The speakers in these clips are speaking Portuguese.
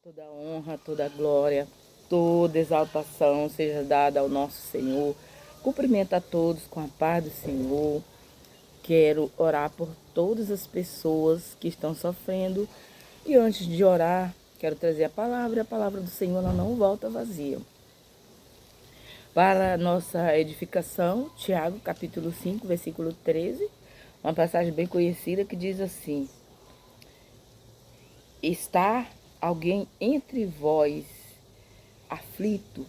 Toda honra, toda glória, toda exaltação seja dada ao nosso Senhor. Cumprimento a todos com a paz do Senhor. Quero orar por todas as pessoas que estão sofrendo. E antes de orar, quero trazer a palavra. E a palavra do Senhor ela não volta vazia. Para a nossa edificação, Tiago, capítulo 5, versículo 13. Uma passagem bem conhecida que diz assim: Está alguém entre vós aflito?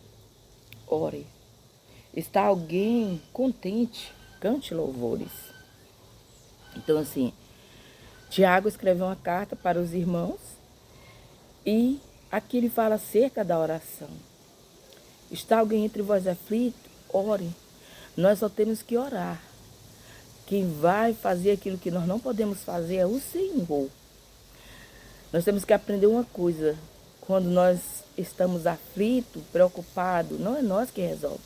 Ore. Está alguém contente? Cante louvores. Então, assim, Tiago escreveu uma carta para os irmãos e aqui ele fala acerca da oração. Está alguém entre vós aflito? Ore. Nós só temos que orar. Quem vai fazer aquilo que nós não podemos fazer é o Senhor. Nós temos que aprender uma coisa. Quando nós estamos aflitos, preocupados, não é nós que resolve.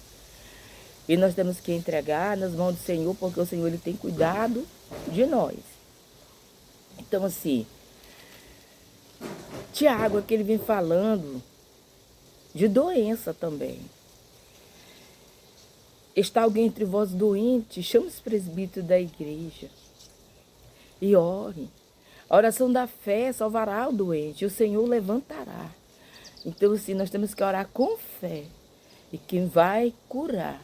E nós temos que entregar nas mãos do Senhor, porque o Senhor ele tem cuidado de nós. Então, assim, Tiago aqui ele vem falando de doença também. Está alguém entre vós doente? Chame os presbíteros da igreja e ore. A oração da fé salvará o doente, e o Senhor levantará. Então, assim, nós temos que orar com fé. E quem vai curar,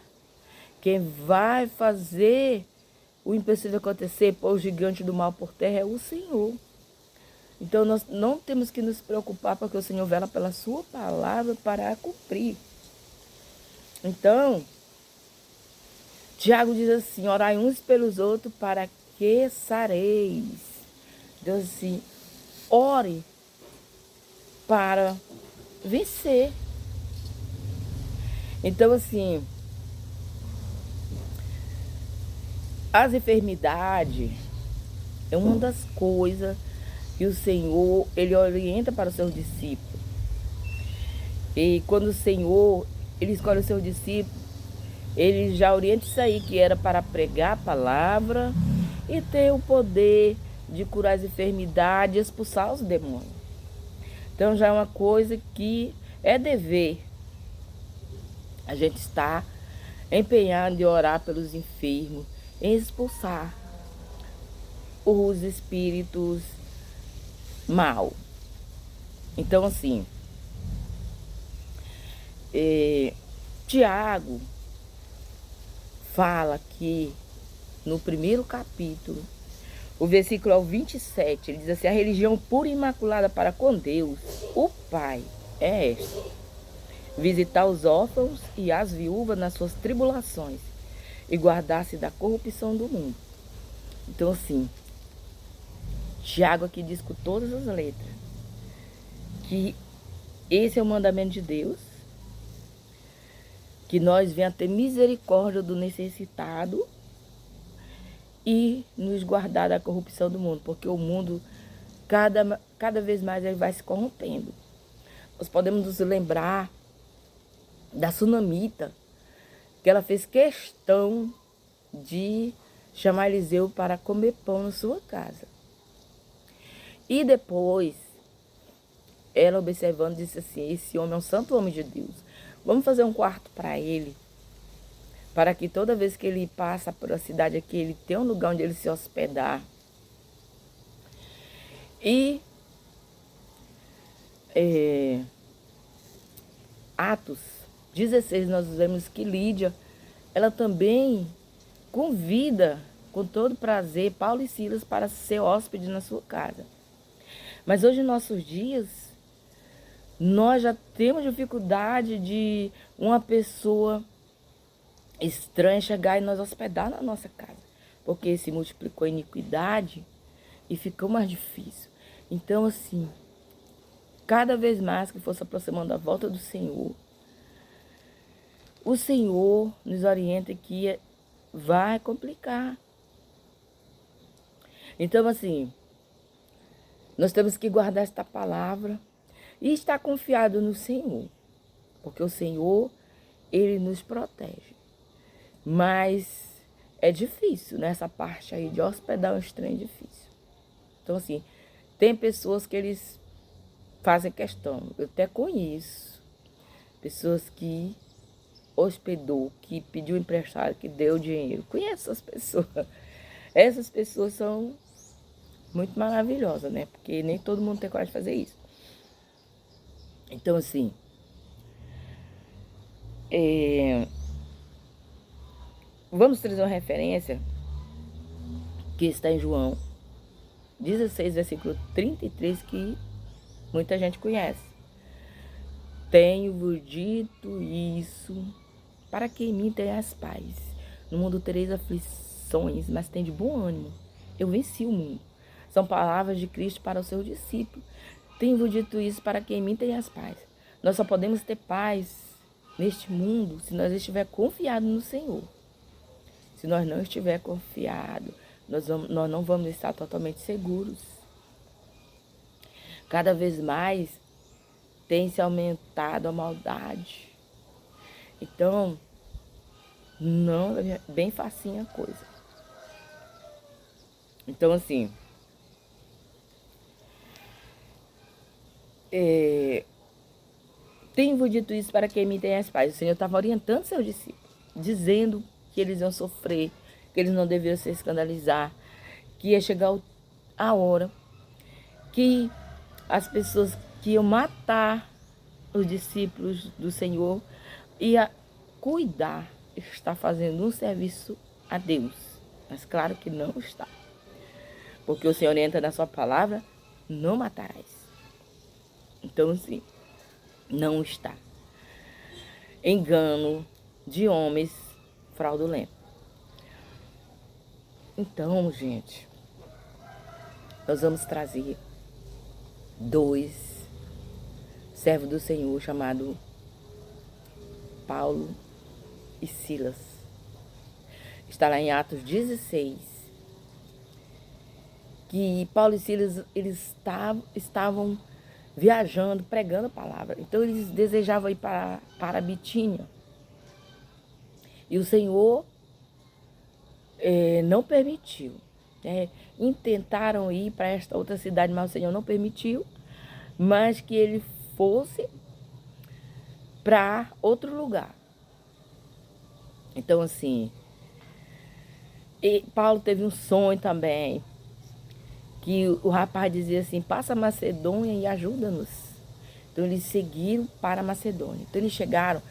quem vai fazer o impossível acontecer, pôr o gigante do mal por terra, é o Senhor. Então, nós não temos que nos preocupar, porque o Senhor vela pela sua palavra para a cumprir. Então, Tiago diz assim: orai uns pelos outros para que sareis. Deus assim, ore para vencer. Então, assim, as enfermidades é uma das coisas que o Senhor, ele orienta para os seus discípulos. E quando o Senhor, ele escolhe os seus discípulos, ele já orienta isso aí, que era para pregar a palavra e ter o poder de curar as enfermidades e expulsar os demônios. Então já é uma coisa que é dever. A gente está empenhado em orar pelos enfermos, em expulsar os espíritos mal. Então, assim, Tiago fala que no primeiro capítulo, o versículo 27, ele diz assim: a religião pura e imaculada para com Deus, o Pai, é esta: visitar os órfãos e as viúvas nas suas tribulações e guardar-se da corrupção do mundo. Então, assim, Tiago aqui diz com todas as letras que esse é o mandamento de Deus, que nós venhamos ter misericórdia do necessitado e nos guardar da corrupção do mundo, porque o mundo, cada vez mais, ele vai se corrompendo. Nós podemos nos lembrar da Sunamita, que ela fez questão de chamar Eliseu para comer pão na sua casa. E depois, ela observando, disse assim: esse homem é um santo homem de Deus. Vamos fazer um quarto para ele, para que toda vez que ele passa por a cidade aqui, ele tenha um lugar onde ele se hospedar. E Atos 16, nós vemos que Lídia, ela também convida com todo prazer Paulo e Silas para ser hóspede na sua casa. Mas hoje, em nossos dias, nós já temos dificuldade de uma pessoa estranha chegar e nos hospedar na nossa casa, porque se multiplicou a iniquidade e ficou mais difícil. Então, assim, cada vez mais que for se aproximando da volta do Senhor, o Senhor nos orienta que vai complicar. Então, assim, nós temos que guardar esta palavra e estar confiado no Senhor, porque o Senhor, ele nos protege. Mas é difícil, né? Essa parte aí de hospedar um estranho é difícil. Então, assim, tem pessoas que eles fazem questão. Eu até conheço pessoas que hospedou, que pediu emprestado, que deu dinheiro. Conheço essas pessoas. Essas pessoas são muito maravilhosas, né? Porque nem todo mundo tem coragem de fazer isso. Então, assim, vamos trazer uma referência que está em João 16, versículo 33, que muita gente conhece. Tenho-vos dito isso para que em mim tenhas paz. No mundo tereis aflições, mas tem de bom ânimo. Eu venci o mundo. São palavras de Cristo para o seu discípulo. Tenho-vos dito isso para que em mim tenhas paz. Nós só podemos ter paz neste mundo se nós estiver confiado no Senhor. Se nós não estiver confiado, nós não vamos estar totalmente seguros. Cada vez mais tem se aumentado a maldade. Então, não é bem facinha a coisa. Então, assim, tenho dito isso para que me tenha paz. O Senhor estava orientando seus discípulos, dizendo que eles iam sofrer, que eles não deveriam se escandalizar, que ia chegar a hora que as pessoas que iam matar os discípulos do Senhor ia cuidar, está fazendo um serviço a Deus. Mas claro que não está. Porque o Senhor orienta na sua palavra, não matarás. Então, assim, não está. Engano de homens fraudulentos. Então, gente, nós vamos trazer 2 servos do Senhor chamados Paulo e Silas. Está lá em Atos 16. Que Paulo e Silas, eles estavam viajando, pregando a palavra. Então, eles desejavam ir para Bitínia. E o Senhor não permitiu. Intentaram ir para esta outra cidade, mas o Senhor não permitiu. Mas que ele fosse para outro lugar. Então, assim, Paulo teve um sonho também, que o rapaz dizia assim, passa a Macedônia e ajuda-nos. Então, eles seguiram para a Macedônia. Então, eles chegaram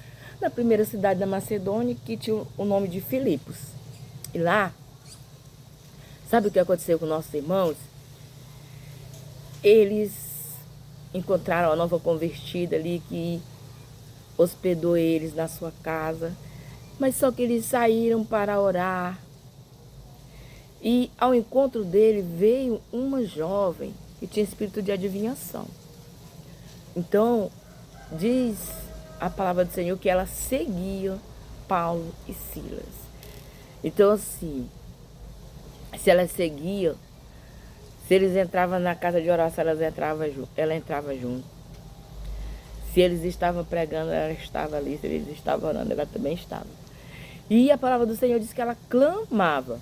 na primeira cidade da Macedônia, que tinha o nome de Filipos. E lá, sabe o que aconteceu com nossos irmãos? Eles encontraram uma nova convertida ali, que hospedou eles na sua casa. Mas só que eles saíram para orar. E ao encontro dele veio uma jovem que tinha espírito de adivinhação. Então, diz a palavra do Senhor que ela seguia Paulo e Silas. Então, assim, se ela seguia, se eles entravam na casa de oração, ela entrava junto. Se eles estavam pregando, ela estava ali. Se eles estavam orando, ela também estava. E a palavra do Senhor diz que ela clamava.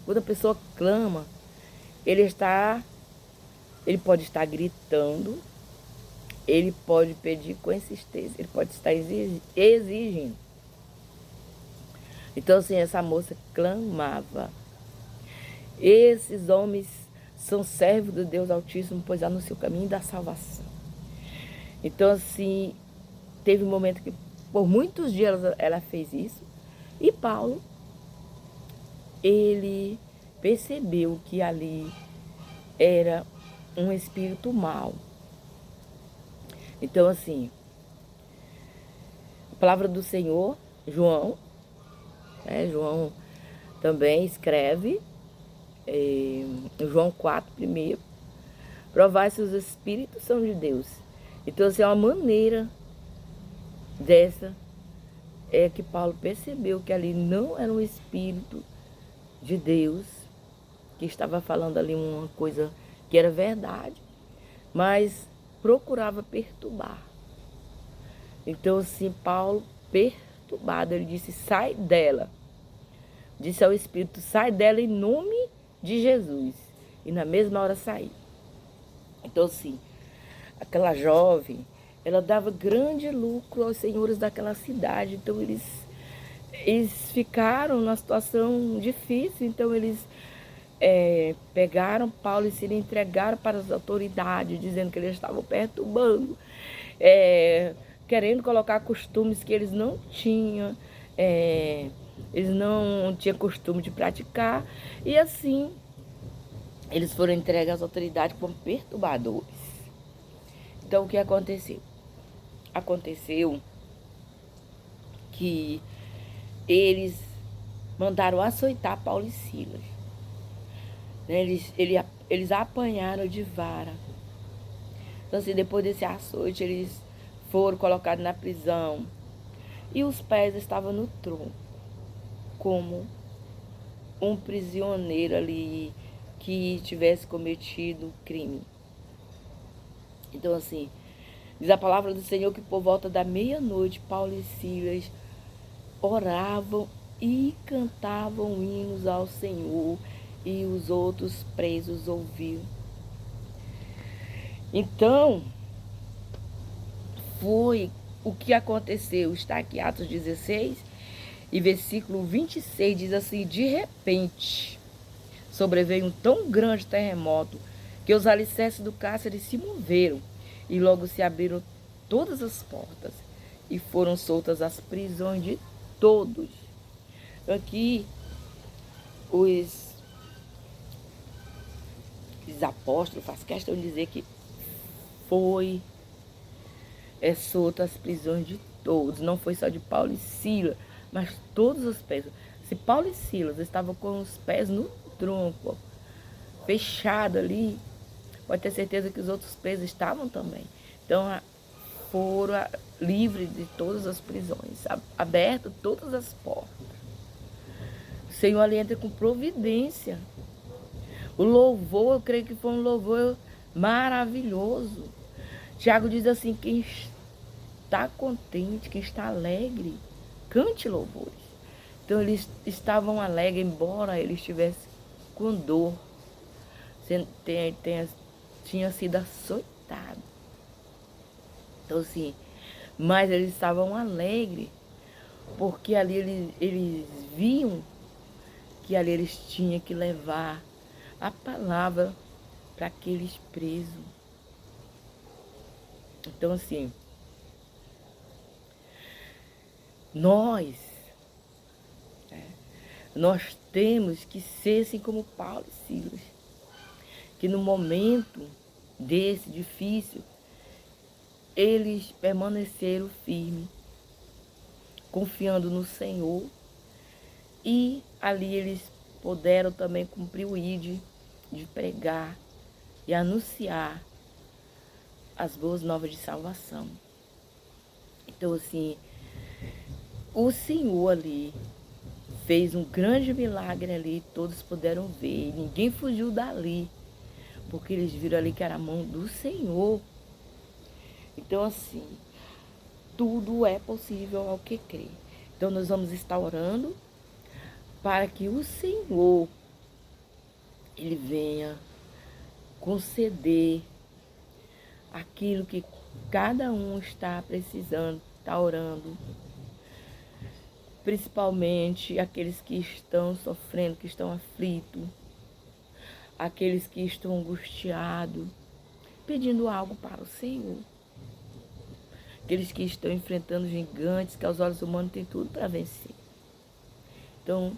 Quando a pessoa clama, ele pode estar gritando, ele pode pedir com insistência, ele pode estar exigindo. Então, assim, essa moça clamava. Esses homens são servos do Deus Altíssimo, pois anunciam o caminho da salvação. Então, assim, teve um momento que por muitos dias ela fez isso. E Paulo, ele percebeu que ali era um espírito mau. Então, assim, a palavra do Senhor, João também escreve, João 4, primeiro, provar se os espíritos são de Deus. Então, assim, uma maneira dessa é que Paulo percebeu que ali não era um espírito de Deus, que estava falando ali uma coisa que era verdade, mas procurava perturbar. Então, assim, Paulo, perturbado, ele disse, sai dela. Disse ao espírito, sai dela em nome de Jesus. E na mesma hora saiu. Então, assim, aquela jovem, ela dava grande lucro aos senhores daquela cidade. Então eles ficaram numa situação difícil. Então eles pegaram Paulo e se lhe entregaram para as autoridades, dizendo que eles estavam perturbando, querendo colocar costumes que eles não tinham, eles não tinham costume de praticar, e assim eles foram entregues às autoridades como perturbadores. Então o que aconteceu? Aconteceu que eles mandaram açoitar Paulo e Silas. Eles apanharam de vara. Então, assim, depois desse açoite, eles foram colocados na prisão. E os pés estavam no tronco, como um prisioneiro ali que tivesse cometido crime. Então, assim, diz a palavra do Senhor que por volta da meia-noite, Paulo e Silas oravam e cantavam hinos ao Senhor, e os outros presos ouviam. Então, foi o que aconteceu. Está aqui Atos 16 e versículo 26, diz assim: de repente sobreveio um tão grande terremoto que os alicerces do cárcere se moveram, e logo se abriram todas as portas e foram soltas as prisões de todos. Aqui os apóstolos fazem questão de dizer que foi solta as prisões de todos. Não foi só de Paulo e Silas, mas todos os presos. Se Paulo e Silas estavam com os pés no tronco, fechado ali, pode ter certeza que os outros presos estavam também. Então foram livres de todas as prisões, aberto todas as portas. O Senhor ali entra com providência. O louvor, eu creio que foi um louvor maravilhoso. Tiago diz assim: quem está contente, quem está alegre, cante louvores. Então eles estavam alegres, embora eles estivessem com dor, tinha sido açoitado. Então assim, mas eles estavam alegres, porque ali eles viam que ali eles tinham que levar a palavra para aqueles presos. Então assim, nós temos que ser assim como Paulo e Silas, que no momento desse difícil, eles permaneceram firmes, confiando no Senhor, e ali eles puderam também cumprir o ID de pregar e anunciar as boas novas de salvação. Então assim, o Senhor ali fez um grande milagre ali, todos puderam ver, e ninguém fugiu dali, porque eles viram ali que era a mão do Senhor. Então assim, tudo é possível ao que crê. Então nós vamos estar orando para que o Senhor, Ele venha conceder aquilo que cada um está precisando, está orando. Principalmente aqueles que estão sofrendo, que estão aflitos, aqueles que estão angustiados, pedindo algo para o Senhor. Aqueles que estão enfrentando gigantes, que aos olhos humanos tem tudo para vencer. Então,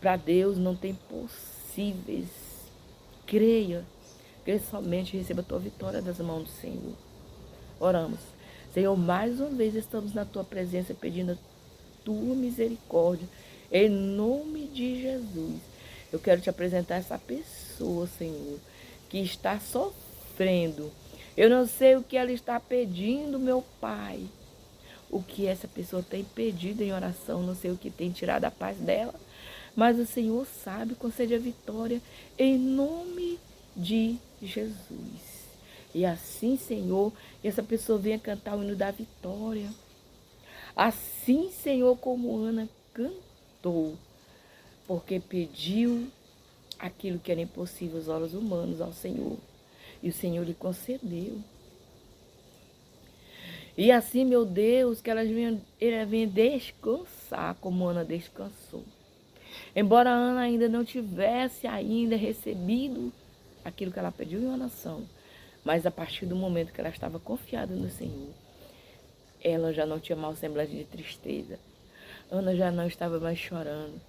para Deus não tem possíveis. Creia somente, receba a tua vitória das mãos do Senhor. Oramos. Senhor, mais uma vez estamos na tua presença pedindo a tua misericórdia, em nome de Jesus. Eu quero te apresentar essa pessoa, Senhor, que está sofrendo. Eu não sei o que ela está pedindo, meu Pai. O que essa pessoa tem pedido em oração, não sei o que tem tirado a paz dela, mas o Senhor sabe, concede a vitória em nome de Jesus. E assim, Senhor, essa pessoa venha cantar o hino da vitória. Assim, Senhor, como Ana cantou, porque pediu aquilo que era impossível aos olhos humanos ao Senhor, e o Senhor lhe concedeu. E assim, meu Deus, que elas venham descansar como Ana descansou. Embora a Ana ainda não tivesse ainda recebido aquilo que ela pediu em oração, mas a partir do momento que ela estava confiada no Senhor, ela já não tinha mais semblante de tristeza. Ana já não estava mais chorando.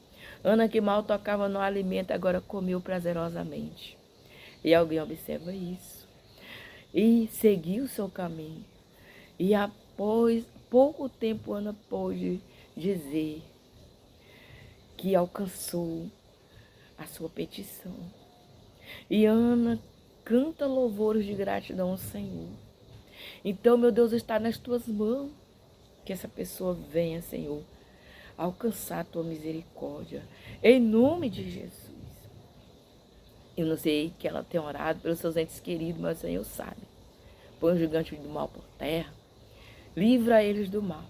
Ana, que mal tocava no alimento, agora comeu prazerosamente. E alguém observa isso. E seguiu o seu caminho. E após pouco tempo, Ana pôde dizer que alcançou a sua petição. E Ana canta louvores de gratidão ao Senhor. Então, meu Deus, está nas tuas mãos. Que essa pessoa venha, Senhor, alcançar a tua misericórdia. Em nome de Jesus. Eu não sei que ela tem orado pelos seus entes queridos, mas o Senhor sabe. Põe o gigante do mal por terra. Livra eles do mal.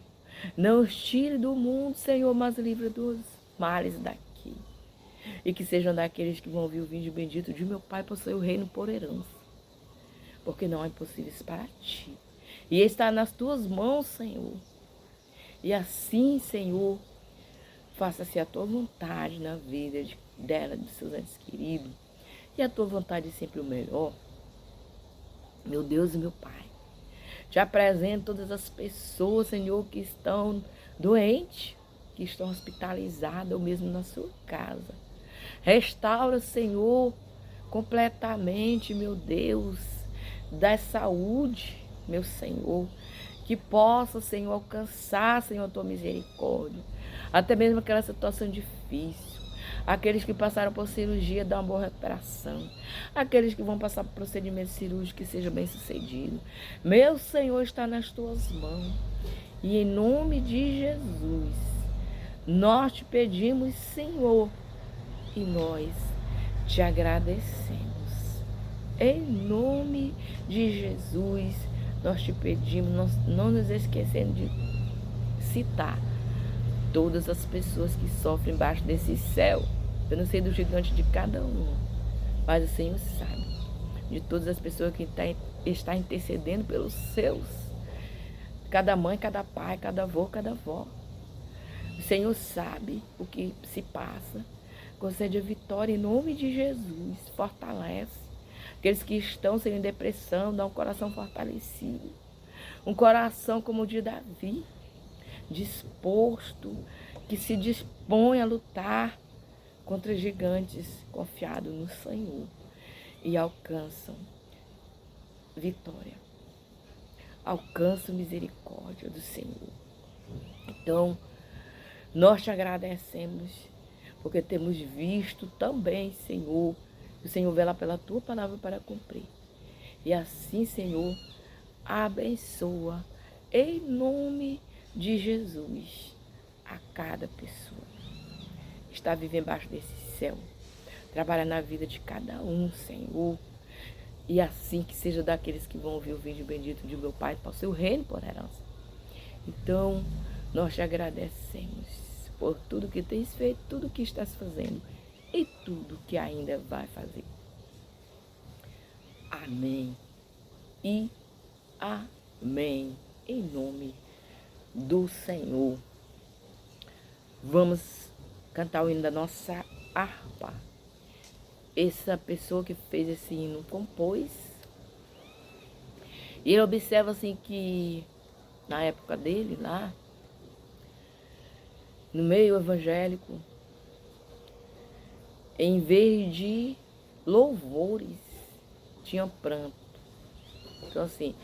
Não os tire do mundo, Senhor, mas livra dos males daqui. E que sejam daqueles que vão ouvir o vídeo bendito de meu Pai, por seu reino por herança. Porque não é impossível para ti. E está nas tuas mãos, Senhor. E assim, Senhor, faça-se a tua vontade na vida dela, dos seus entes queridos. E a tua vontade é sempre o melhor. Meu Deus e meu Pai. Te apresento todas as pessoas, Senhor, que estão doentes, que estão hospitalizadas ou mesmo na sua casa. Restaura, Senhor, completamente, meu Deus, da saúde, meu Senhor. Que possa, Senhor, alcançar, Senhor, a tua misericórdia. Até mesmo aquela situação difícil. Aqueles que passaram por cirurgia, dá uma boa recuperação. Aqueles que vão passar por procedimento cirúrgico, que seja bem sucedido. Meu Senhor está nas tuas mãos. E em nome de Jesus, nós te pedimos, Senhor, e nós te agradecemos. Em nome de Jesus, nós te pedimos, não nos esquecendo de citar todas as pessoas que sofrem embaixo desse céu. Eu não sei do gigante de cada um, mas o Senhor sabe de todas as pessoas que está intercedendo pelos seus. Cada mãe, cada pai, cada avô, cada avó. O Senhor sabe o que se passa. Concede a vitória em nome de Jesus. Fortalece. Aqueles que estão sem depressão, dá um coração fortalecido. Um coração como o de Davi, disposto, que se dispõe a lutar contra gigantes, confiado no Senhor. E alcançam vitória. Alcançam misericórdia do Senhor. Então, nós te agradecemos, porque temos visto também, Senhor, que o Senhor vela pela tua palavra para cumprir. E assim, Senhor, abençoa em nome de Jesus a cada pessoa que está vivendo embaixo desse céu. Trabalha na vida de cada um, Senhor. E assim que seja daqueles que vão ouvir o vídeo bendito de meu Pai para o seu reino por herança. Então, nós te agradecemos por tudo que tens feito, tudo que estás fazendo e tudo que ainda vai fazer. Amém e amém. Em nome do Senhor. Vamos cantar o hino da nossa harpa. Essa pessoa que fez esse hino compôs. E ele observa assim que na época dele lá, no meio evangélico, em vez de louvores, tinha pranto. Então assim,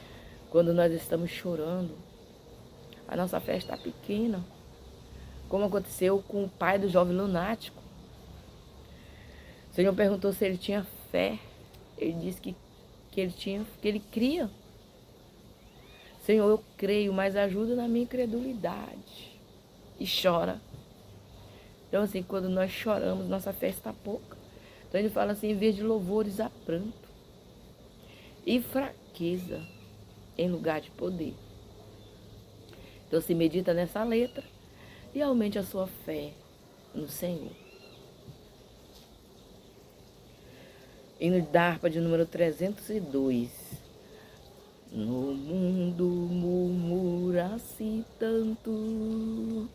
quando nós estamos chorando, a nossa fé está pequena, como aconteceu com o pai do jovem lunático. O Senhor perguntou se ele tinha fé. Ele disse que ele cria. Senhor, eu creio, mas ajuda na minha incredulidade. E chora. Então assim, quando nós choramos, nossa fé está pouca. Então ele fala assim, em vez de louvores, há pranto. E fraqueza em lugar de poder. Então se medita nessa letra e aumente a sua fé no Senhor. Hino da harpa de número 302. No mundo murmuram murmura-se tanto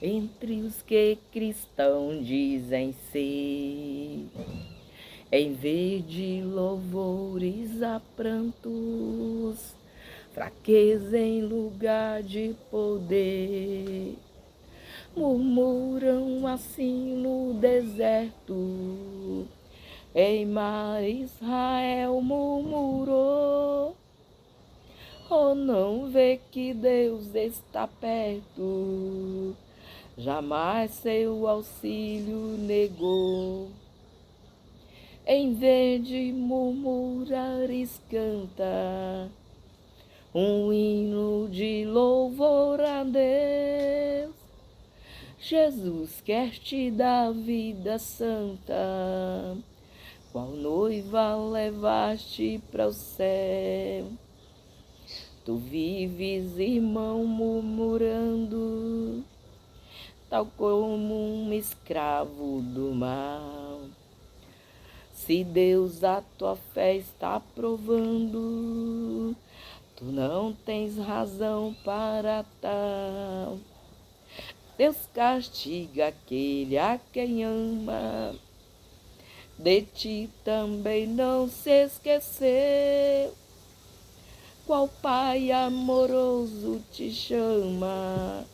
entre os que cristãos dizem ser. Em vez de louvores há prantos, fraqueza em lugar de poder. Murmuram assim no deserto, em mar Israel murmurou. Oh, não vê que Deus está perto, jamais seu auxílio negou. Em vez de murmurares canta um hino de louvor a Deus. Jesus quer te dar vida santa, qual noiva levaste para o céu. Tu vives, irmão, murmurando, tal como um escravo do mal. Se Deus a tua fé está provando, tu não tens razão para tal. Deus castiga aquele a quem ama, de ti também não se esqueceu. Qual Pai amoroso te chama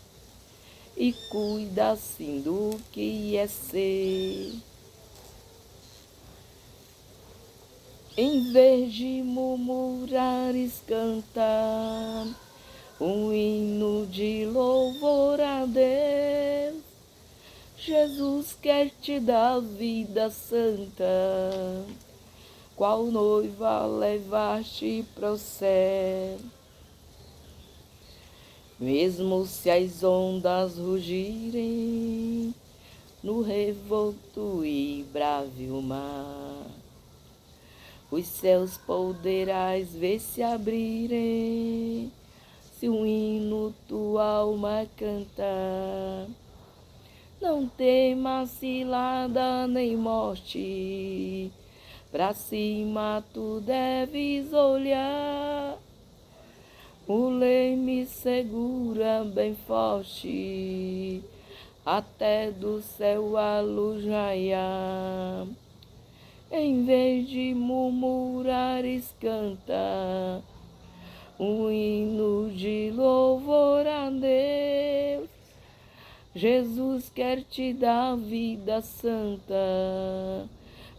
e cuida assim do que é seu. Em vez de murmurares canta um hino de louvor a Deus. Jesus quer te dar vida santa, qual noiva levaste para o céu. Mesmo se as ondas rugirem no revolto e bravo mar, os céus poderás ver se abrirem, se um hino tua alma cantar. Não temas cilada nem morte, pra cima tu deves olhar. O leme segura bem forte, até do céu a luz raiar. Em vez de murmurares canta um hino de louvor a Deus. Jesus quer te dar vida santa,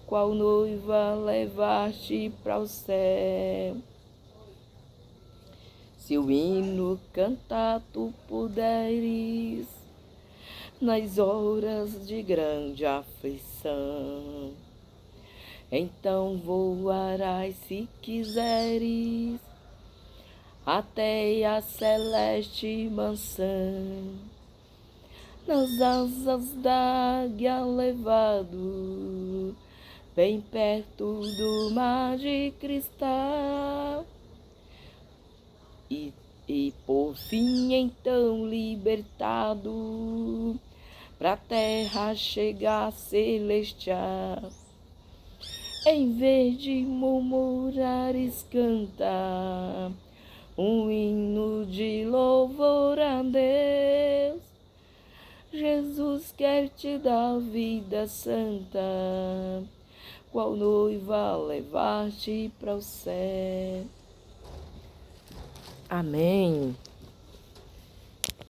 qual noiva levaste para o céu. Se o hino cantar tu puderes, nas horas de grande aflição, então voarás se quiseres até a celeste mansão. Nas asas da águia levado, bem perto do mar de cristal. E por fim então libertado, pra terra chegar celestial. Em vez de murmurares canta um hino de louvor a Deus. Jesus quer te dar vida santa, qual noiva levar-te para o céu. Amém.